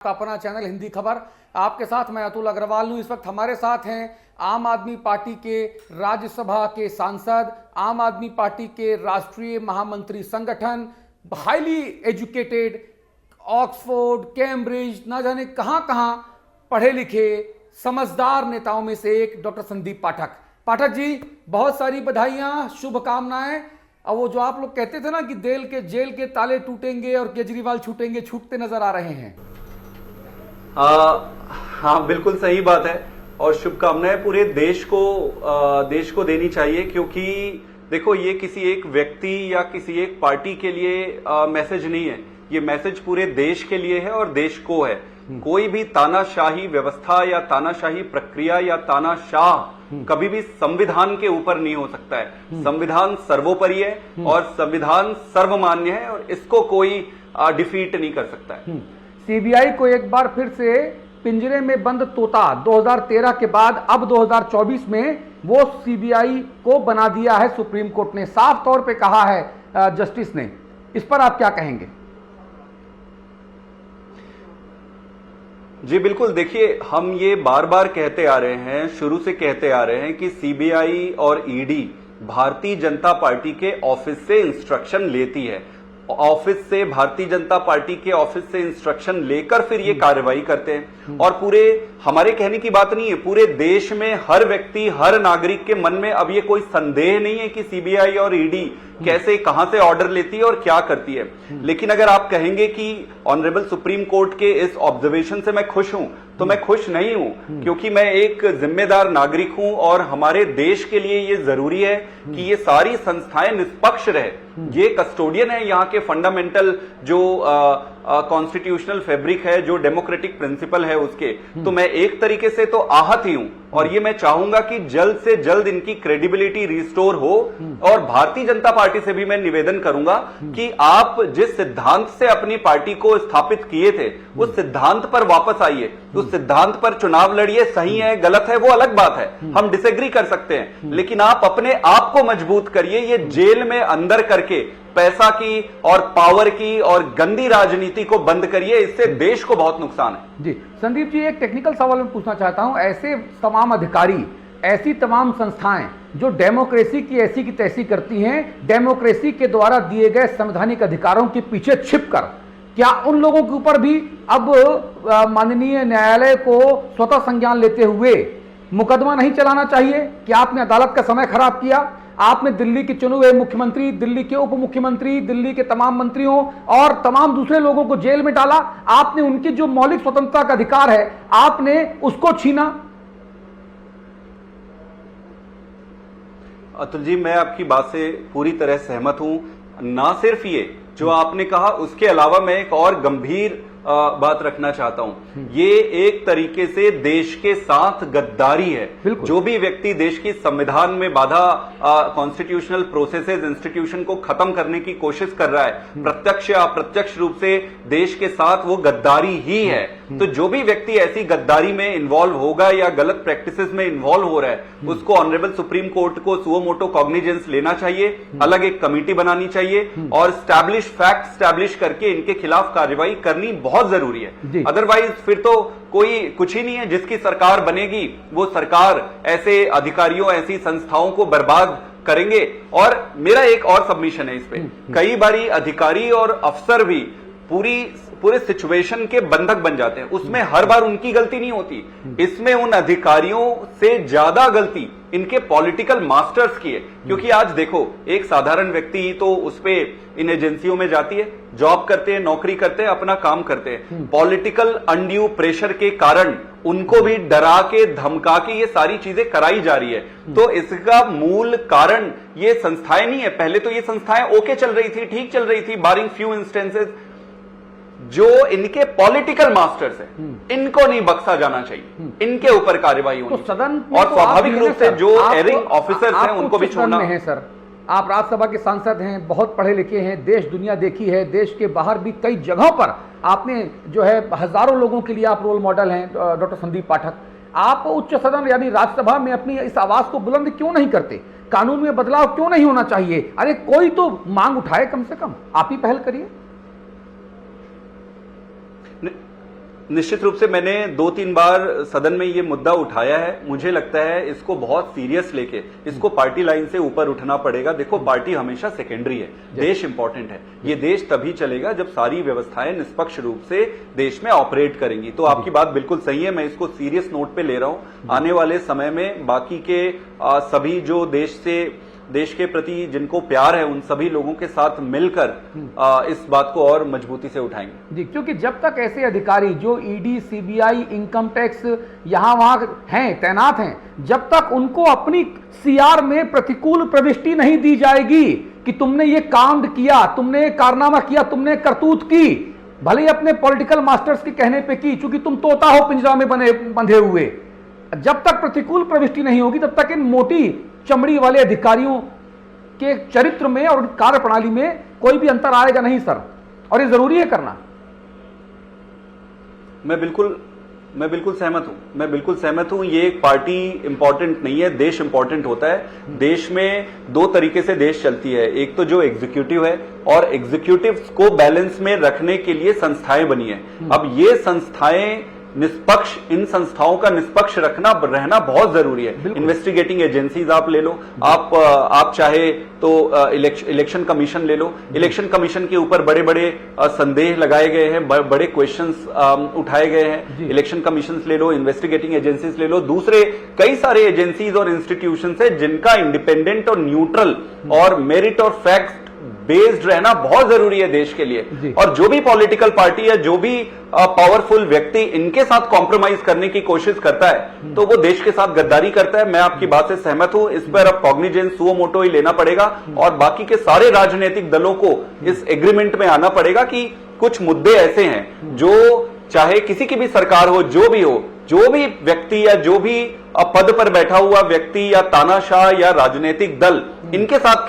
का अपना चैनल हिंदी खबर। आपके साथ मैं अतुल अग्रवाल हूं। इस वक्त हमारे साथ हैं आम आदमी पार्टी के राज्यसभा के सांसद, आम आदमी पार्टी के राष्ट्रीय महामंत्री संगठन, हाईली एजुकेटेड, ऑक्सफोर्ड, कैम्ब्रिज, ना जाने कहां कहां पढ़े लिखे समझदार नेताओं में से एक डॉक्टर संदीप पाठक। पाठक जी, बहुत सारी बधाइयां, शुभकामनाएं। और वो जो आप लोग कहते थे ना कि जेल के ताले टूटेंगे और केजरीवाल छूटेंगे, छूटते नजर आ रहे हैं। हाँ, बिल्कुल सही बात है। और शुभकामनाएं पूरे देश को देनी चाहिए, क्योंकि देखो, ये किसी एक व्यक्ति या किसी एक पार्टी के लिए मैसेज नहीं है, ये मैसेज पूरे देश के लिए है और देश को है। कोई भी तानाशाही व्यवस्था या तानाशाही प्रक्रिया या तानाशाह कभी भी संविधान के ऊपर नहीं हो सकता है। संविधान सर्वोपरि है और संविधान सर्वमान्य है और इसको कोई डिफीट नहीं कर सकता है। सीबीआई को एक बार फिर से पिंजरे में बंद तोता 2013 के बाद अब 2024 में वो सीबीआई को बना दिया है सुप्रीम कोर्ट ने, साफ तौर पे कहा है जस्टिस ने। इस पर आप क्या कहेंगे? जी बिल्कुल, देखिए, हम ये बार बार कहते आ रहे हैं, शुरू से कहते आ रहे हैं कि सीबीआई और ईडी भारतीय जनता पार्टी के ऑफिस से इंस्ट्रक्शन लेती है। ऑफिस से, भारतीय जनता पार्टी के ऑफिस से इंस्ट्रक्शन लेकर फिर ये कार्रवाई करते हैं। और पूरे, हमारे कहने की बात नहीं है, पूरे देश में हर व्यक्ति, हर नागरिक के मन में अब ये कोई संदेह नहीं है कि सीबीआई और ईडी कैसे, कहां से ऑर्डर लेती है और क्या करती है। लेकिन अगर आप कहेंगे कि ऑनरेबल सुप्रीम कोर्ट के इस ऑब्जर्वेशन से मैं खुश हूं, तो मैं खुश नहीं हूं, क्योंकि मैं एक जिम्मेदार नागरिक हूं और हमारे देश के लिए ये जरूरी है कि ये सारी संस्थाएं निष्पक्ष रहे। ये कस्टोडियन है यहाँ के फंडामेंटल जो कॉन्स्टिट्यूशनल फैब्रिक है, जो डेमोक्रेटिक प्रिंसिपल है उसके। तो मैं एक तरीके से तो आहत ही हूं और ये मैं चाहूंगा कि जल्द से जल्द इनकी क्रेडिबिलिटी रिस्टोर हो। और भारतीय जनता पार्टी से भी मैं निवेदन करूंगा कि आप जिस सिद्धांत से अपनी पार्टी को स्थापित किए थे, उस सिद्धांत पर वापस आइए, उस सिद्धांत पर चुनाव लड़िए। सही है, गलत है, वो अलग बात है, हम डिसएग्री कर सकते हैं, लेकिन आप अपने आप को मजबूत करिए। ये जेल में अंदर करके पैसा की और पावर की और गंदी राजनीति को बंद करिए, इससे देश को बहुत नुकसान है। जी संदीप जी, एक टेक्निकल सवाल मैं पूछना चाहता हूं। ऐसे तमाम अधिकारी, ऐसी तमाम संस्थाएं जो डेमोक्रेसी की ऐसी की तैसी करती हैं, डेमोक्रेसी के द्वारा दिए गए संवैधानिक अधिकारों के पीछे छिपकर, क्या उन लोगों के ऊपर भी अब माननीय न्यायालय को स्वतः संज्ञान लेते हुए मुकदमा नहीं चलाना चाहिए? क्या आपने अदालत का समय खराब किया? आपने दिल्ली के चुने हुए मुख्यमंत्री, दिल्ली के उप मुख्यमंत्री, दिल्ली के तमाम मंत्रियों और तमाम दूसरे लोगों को जेल में डाला। आपने उनकी जो मौलिक स्वतंत्रता का अधिकार है, आपने उसको छीना। अतुल जी, मैं आपकी बात से पूरी तरह सहमत हूं। ना सिर्फ ये जो आपने कहा, उसके अलावा मैं एक और गंभीर बात रखना चाहता हूं। ये एक तरीके से देश के साथ गद्दारी है। जो भी व्यक्ति देश की संविधान में बाधा, कॉन्स्टिट्यूशनल प्रोसेसेस, इंस्टीट्यूशन को खत्म करने की कोशिश कर रहा है, प्रत्यक्ष या अप्रत्यक्ष रूप से देश के साथ, वो गद्दारी ही है। तो जो भी व्यक्ति ऐसी गद्दारी में इन्वॉल्व होगा या गलत प्रैक्टिसेस में इन्वॉल्व हो रहा है, उसको ऑनरेबल सुप्रीम कोर्ट को सुओ मोटो कॉग्निजेंस लेना चाहिए, अलग एक कमेटी बनानी चाहिए और फैक्ट स्टैब्लिश करके इनके खिलाफ कार्रवाई करनी बहुत जरूरी है। अदरवाइज फिर तो कोई कुछ ही नहीं है। जिसकी सरकार बनेगी, वो सरकार ऐसे अधिकारियों, ऐसी संस्थाओं को बर्बाद करेंगे। और मेरा एक और सबमिशन है इस पे, कई बारी अधिकारी और अफसर भी पूरे सिचुएशन के बंधक बन जाते हैं। उसमें हर बार उनकी गलती नहीं होती, इसमें उन अधिकारियों से ज्यादा गलती इनके पॉलिटिकल मास्टर्स की है। क्योंकि आज देखो, एक साधारण व्यक्ति तो उस पे इन एजेंसियों में जाती है, जॉब करते हैं, नौकरी करते हैं, अपना काम करते हैं। पॉलिटिकल अनड्यू प्रेशर के कारण उनको भी डरा के, धमका के ये सारी चीजें कराई जा रही है। तो इसका मूल कारण ये संस्थाएं नहीं है। पहले तो ये संस्थाएं ओके चल रही थी, ठीक चल रही थी, बारिंग फ्यू इंस्टेंसेस। जो इनके पॉलिटिकल मास्टर्स हैं, इनको नहीं बख्शा जाना चाहिए, इनके ऊपर कार्रवाई होनी। तो सदन और स्वाभाविक रूप से जो एरिंग ऑफिसर्स हैं, उनको भी छोड़ना है। सर, आप राज्यसभा के सांसद हैं, बहुत पढ़े लिखे हैं, देश दुनिया देखी है, देश के बाहर भी कई जगहों पर आपने जो है हजारों लोगों के लिए आप रोल मॉडल हैं। डॉक्टर संदीप पाठक, आप उच्च सदन यानी राज्यसभा में अपनी इस आवाज को बुलंद क्यों नहीं करते? कानून में बदलाव क्यों नहीं होना चाहिए? अरे कोई तो मांग उठाए, कम से कम आप ही पहल करिए। निश्चित रूप से मैंने 2-3 बार सदन में ये मुद्दा उठाया है। मुझे लगता है इसको बहुत सीरियस लेके इसको पार्टी लाइन से ऊपर उठना पड़ेगा। देखो, पार्टी हमेशा सेकेंडरी है, देश इंपॉर्टेंट है। ये देश तभी चलेगा जब सारी व्यवस्थाएं निष्पक्ष रूप से देश में ऑपरेट करेंगी। तो आपकी बात बिल्कुल सही है, मैं इसको सीरियस नोट पे ले रहा हूं। आने वाले समय में बाकी के सभी जो देश के प्रति जिनको प्यार है उन सभी लोगों के साथ मिलकर इस बात को और मजबूती से उठाएंगे जी। क्योंकि जब तक ऐसे अधिकारी जो ईडी, सीबीआई, इनकम टैक्स यहां वहां हैं, तैनात हैं, जब तक उनको अपनी सीआर में प्रतिकूल प्रविष्टि नहीं दी जाएगी कि तुमने ये कांड किया, तुमने ये कारनामा किया, तुमने करतूत की, भले ही अपने पॉलिटिकल मास्टर्स के कहने पे की, चूंकि तुम तोता हो पिंजरा में बंधे हुए, जब तक प्रतिकूल प्रविष्टि नहीं होगी तब तक इन मोटी चमड़ी वाले अधिकारियों के चरित्र में और कार्य प्रणाली में कोई भी अंतर आएगा नहीं सर, और ये जरूरी है करना। मैं बिल्कुल सहमत हूं। ये एक पार्टी इंपॉर्टेंट नहीं है, देश इंपॉर्टेंट होता है। देश में 2 तरीके से देश चलती है, एक तो जो एग्जीक्यूटिव है, और एग्जीक्यूटिव को बैलेंस में रखने के लिए संस्थाएं बनी है। अब ये संस्थाएं निष्पक्ष, इन संस्थाओं का निष्पक्ष रहना बहुत जरूरी है। इन्वेस्टिगेटिंग एजेंसीज आप ले लो, आप चाहे तो इलेक्शन कमीशन ले लो। इलेक्शन कमीशन के ऊपर बड़े बड़े संदेह लगाए गए हैं, बड़े क्वेश्चंस उठाए गए हैं। इलेक्शन कमीशन ले लो, इन्वेस्टिगेटिंग एजेंसीज ले लो, दूसरे कई सारे एजेंसीज और इंस्टीट्यूशंस है जिनका इंडिपेंडेंट और न्यूट्रल और मेरिट और फैक्ट बेस्ड रहना बहुत जरूरी है देश के लिए। और जो भी पॉलिटिकल पार्टी है, जो भी पावरफुल व्यक्ति इनके साथ कॉम्प्रोमाइज करने की कोशिश करता है तो वो देश के साथ गद्दारी करता है। मैं आपकी बात से सहमत हूं। इस पर अब कॉग्निजेंस सुओ मोटो ही लेना पड़ेगा और बाकी के सारे राजनीतिक दलों को इस एग्रीमेंट में आना पड़ेगा कि कुछ मुद्दे ऐसे हैं जो चाहे किसी की भी सरकार हो, जो भी व्यक्ति या जो भी पद पर बैठा हुआ व्यक्ति या तानाशाह या राजनीतिक दल इनके साथ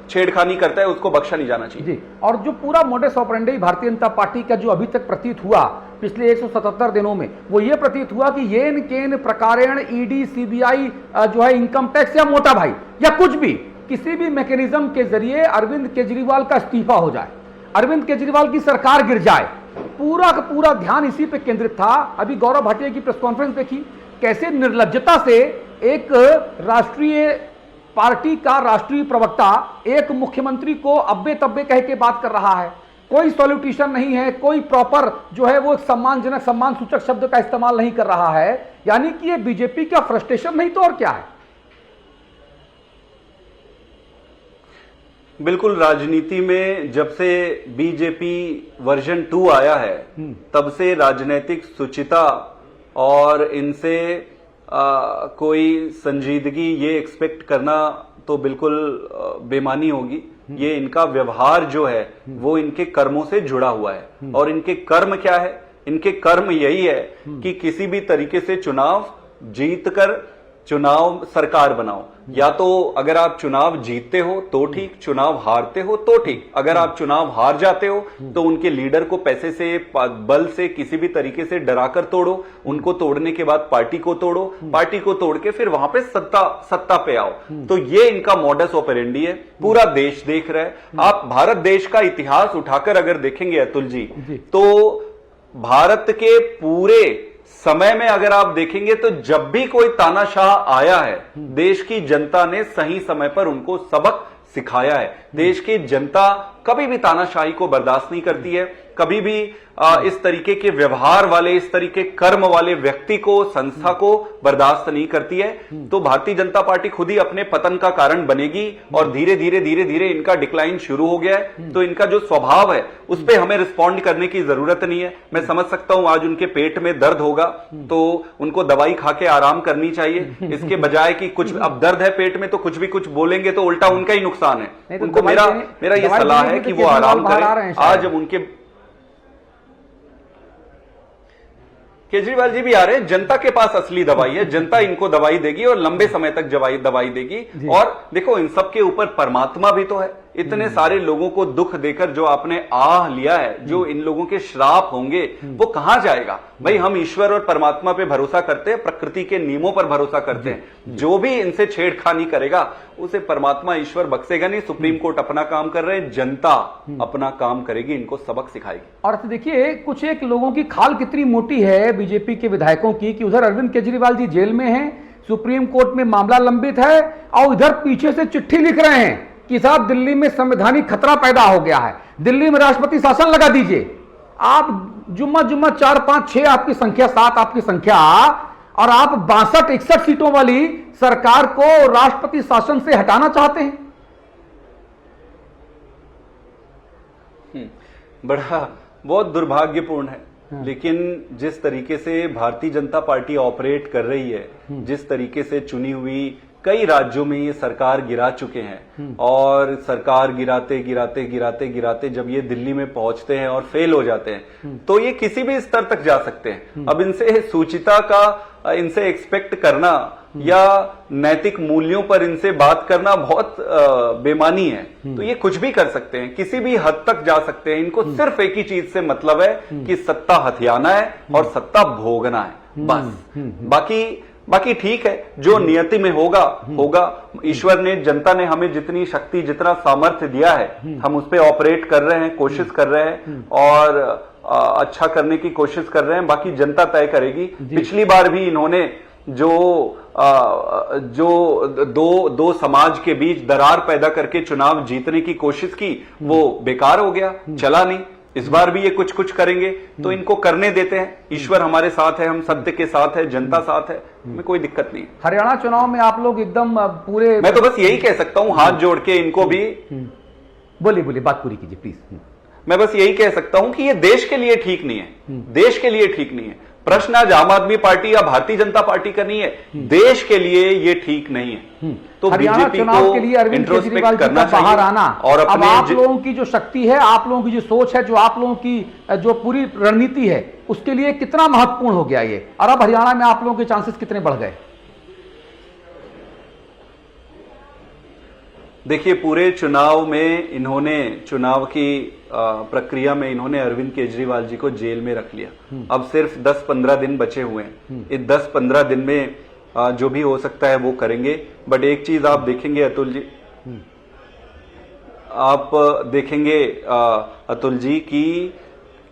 छेड़खानी करता है, उसको बख्शा नहीं जाना चाहिए। जी। और जो पूरा modus operandi Bharatiya Janata party का जो अभी तक प्रतीत हुआ पिछले 177 दिनों में, वो ये प्रतीत हुआ कि येन केन प्रकारेण ईडी, सीबीआई जो है, इनकम टैक्स या मोटा भाई या कुछ भी, किसी भी मैकेनिज्म के जरिए अरविंद केजरीवाल का इस्तीफा हो जाए, अरविंद केजरीवाल की सरकार गिर जाए। पूरा का पूरा ध्यान इसी पे केंद्रित था। अभी गौरव भाटिया की प्रेस कॉन्फ्रेंस देखी, कैसे निर्लज्जता से एक राष्ट्रीय पार्टी का राष्ट्रीय प्रवक्ता एक मुख्यमंत्री को अब्बे तब्बे कह के बात कर रहा है। कोई सॉल्यूटिशन नहीं है, कोई प्रॉपर जो है वो सम्मानजनक, सम्मान सूचक शब्द का इस्तेमाल नहीं कर रहा है। यानी कि ये बीजेपी का फ्रस्ट्रेशन नहीं तो और क्या है। बिल्कुल, राजनीति में जब से बीजेपी वर्जन 2 आया है तब से राजनीतिक सुचिता और इनसे कोई संजीदगी ये एक्सपेक्ट करना तो बिल्कुल बेमानी होगी। ये इनका व्यवहार जो है वो इनके कर्मों से जुड़ा हुआ है। और इनके कर्म क्या है? इनके कर्म यही है कि किसी भी तरीके से चुनाव जीतकर चुनाव सरकार बनाओ। या तो अगर आप चुनाव जीतते हो तो ठीक, चुनाव हारते हो तो ठीक। अगर आप चुनाव हार जाते हो तो उनके लीडर को पैसे से, बल से, किसी भी तरीके से डराकर तोड़ो। उनको तोड़ने के बाद पार्टी को तोड़ो, पार्टी को तोड़ के फिर वहां पे सत्ता पे आओ। तो ये इनका मॉडस ऑपरेंडी है, पूरा देश देख रहा है। आप भारत देश का इतिहास उठाकर अगर देखेंगे अतुल जी, तो भारत के पूरे समय में अगर आप देखेंगे तो जब भी कोई तानाशाह आया है, देश की जनता ने सही समय पर उनको सबक सिखाया है। देश की जनता कभी भी तानाशाही को बर्दाश्त नहीं करती है, कभी भी इस तरीके के व्यवहार वाले, इस तरीके कर्म वाले व्यक्ति को, संस्था को बर्दाश्त नहीं करती है। तो भारतीय जनता पार्टी खुद ही अपने पतन का कारण बनेगी और धीरे धीरे इनका डिक्लाइन शुरू हो गया है। तो इनका जो स्वभाव है उस पर हमें रिस्पॉन्ड करने की जरूरत नहीं है। मैं समझ सकता हूं आज उनके पेट में दर्द होगा तो उनको दवाई खा के आराम करनी चाहिए, इसके बजाय कि कुछ अब दर्द है पेट में तो कुछ भी कुछ बोलेंगे तो उल्टा उनका ही नुकसान है। उनको मेरा ये सलाह है कि वो आराम करें। आज जब उनके केजरीवाल जी भी आ रहे हैं, जनता के पास असली दवाई है, जनता इनको दवाई देगी और लंबे समय तक दवाई देगी। और देखो, इन सब के ऊपर परमात्मा भी तो है। इतने सारे लोगों को दुख देकर जो आपने आह लिया है, जो इन लोगों के श्राप होंगे, वो कहां जाएगा? भाई हम ईश्वर और परमात्मा पे भरोसा करते हैं, प्रकृति के नियमों पर भरोसा करते हैं। जो भी इनसे छेड़खानी करेगा उसे परमात्मा ईश्वर बख्शेगा नहीं। सुप्रीम कोर्ट अपना काम कर रहे हैं, जनता अपना काम करेगी, इनको सबक सिखाएगी। और देखिए कुछ एक लोगों की खाल कितनी मोटी है बीजेपी के विधायकों की कि उधर अरविंद केजरीवाल जी जेल में हैं, सुप्रीम कोर्ट में मामला लंबित है, और इधर पीछे से चिट्ठी लिख रहे हैं कि साहब दिल्ली में संवैधानिक खतरा पैदा हो गया है, दिल्ली में राष्ट्रपति शासन लगा दीजिए। आप जुम्मा 4, 5, 6 आपकी संख्या, 7 आपकी संख्या, और आप 62-61 सीटों वाली सरकार को राष्ट्रपति शासन से हटाना चाहते हैं। बड़ा बहुत दुर्भाग्यपूर्ण है। लेकिन जिस तरीके से भारतीय जनता पार्टी ऑपरेट कर रही है, जिस तरीके से चुनी हुई कई राज्यों में ये सरकार गिरा चुके हैं, और सरकार गिराते गिराते गिराते गिराते जब ये दिल्ली में पहुंचते हैं और फेल हो जाते हैं, तो ये किसी भी स्तर तक जा सकते हैं। अब इनसे सुचिता का इनसे एक्सपेक्ट करना या नैतिक मूल्यों पर इनसे बात करना बहुत बेमानी है। तो ये कुछ भी कर सकते हैं, किसी भी हद तक जा सकते हैं। इनको सिर्फ एक ही चीज से मतलब है कि सत्ता हथियाना है और सत्ता भोगना है, बस। बाकी ठीक है, जो नियति में होगा होगा। ईश्वर ने, जनता ने हमें जितनी शक्ति, जितना सामर्थ्य दिया है, हम उस पर ऑपरेट कर रहे हैं, कोशिश कर रहे हैं और अच्छा करने की कोशिश कर रहे हैं। बाकी जनता तय करेगी। पिछली बार भी इन्होंने जो दो समाज के बीच दरार पैदा करके चुनाव जीतने की कोशिश की, वो बेकार हो गया, चला नहीं। इस बार भी ये कुछ कुछ करेंगे, तो इनको करने देते हैं। ईश्वर हमारे साथ है, हम सत्य के साथ है, जनता साथ है, हमें कोई दिक्कत नहीं। हरियाणा चुनाव में आप लोग एकदम पूरे, मैं तो बस यही कह सकता हूं, हाथ जोड़ के इनको भी। बोलिए बात पूरी कीजिए प्लीज। मैं बस यही कह सकता हूं कि ये देश के लिए ठीक नहीं है, देश के लिए ठीक नहीं है। प्रश्न आज आम आदमी पार्टी या भारतीय जनता पार्टी का नहीं है, देश के लिए ये ठीक नहीं है। तो हरियाणा चुनाव के लिए अरविंद केजरीवाल जी का बाहर आना, और अब आप लोगों की जो शक्ति है, आप लोगों की जो सोच है, जो आप लोगों की जो पूरी रणनीति है, उसके लिए कितना महत्वपूर्ण हो गया ये, और अब हरियाणा में आप लोगों के चांसेस कितने बढ़ गए? देखिए, पूरे चुनाव में इन्होंने, चुनाव की प्रक्रिया में इन्होंने अरविंद केजरीवाल जी को जेल में रख लिया। अब सिर्फ 10-15 दिन बचे हुए हैं। इस 10-15 दिन में जो भी हो सकता है वो करेंगे। बट एक चीज आप देखेंगे अतुल जी, आप देखेंगे अतुल जी कि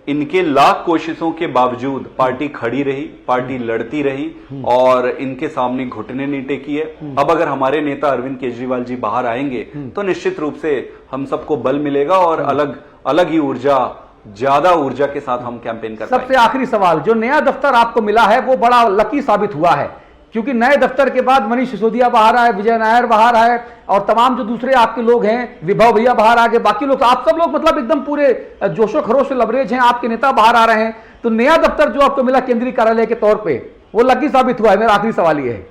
इनके लाख कोशिशों के बावजूद पार्टी खड़ी रही, पार्टी लड़ती रही, और इनके सामने घुटने नहीं टेकी है। अब अगर हमारे नेता अरविंद केजरीवाल जी बाहर आएंगे तो निश्चित रूप से हम सबको बल मिलेगा और अलग ही ऊर्जा, ज्यादा ऊर्जा के साथ हम कैंपेन कर पाएंगे। सबसे आखिरी सवाल, जो नया दफ्तर आपको मिला है वो बड़ा लकी साबित हुआ है, क्योंकि नए दफ्तर के बाद मनीष सिसोदिया बाहर आए, विजय नायर बाहर आए, और तमाम जो दूसरे आपके लोग हैं, विभव भैया बाहर आ गए, बाकी लोग, आप सब लोग मतलब एकदम पूरे जोशो खरोश से लबरेज हैं, आपके नेता बाहर आ रहे हैं। तो नया दफ्तर जो आपको मिला केंद्रीय कार्यालय के तौर पे, वो लकी साबित हुआ है। मेरा आखिरी सवाल ये है।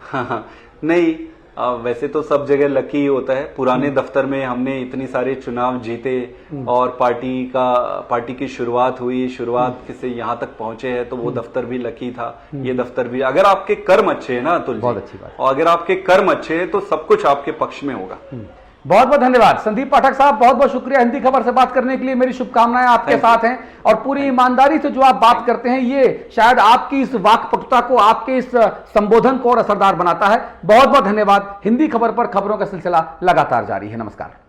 हाँ, नहीं, वैसे तो सब जगह लकी ही होता है। पुराने दफ्तर में हमने इतनी सारे चुनाव जीते और पार्टी की शुरुआत हुई, शुरुआत से यहाँ तक पहुंचे हैं, तो वो दफ्तर भी लकी था। ये दफ्तर भी, अगर आपके कर्म अच्छे हैं ना अतुल जी, बहुत अच्छी बात, और अगर आपके कर्म अच्छे हैं तो सब कुछ आपके पक्ष में होगा। बहुत बहुत धन्यवाद संदीप पाठक साहब, बहुत बहुत शुक्रिया हिंदी खबर से बात करने के लिए। मेरी शुभकामनाएं आपके साथ हैं, और पूरी ईमानदारी से जो आप बात करते हैं, ये शायद आपकी इस वाक्पटुता को, आपके इस संबोधन को और असरदार बनाता है। बहुत बहुत धन्यवाद। हिंदी खबर पर खबरों का सिलसिला लगातार जारी है। नमस्कार।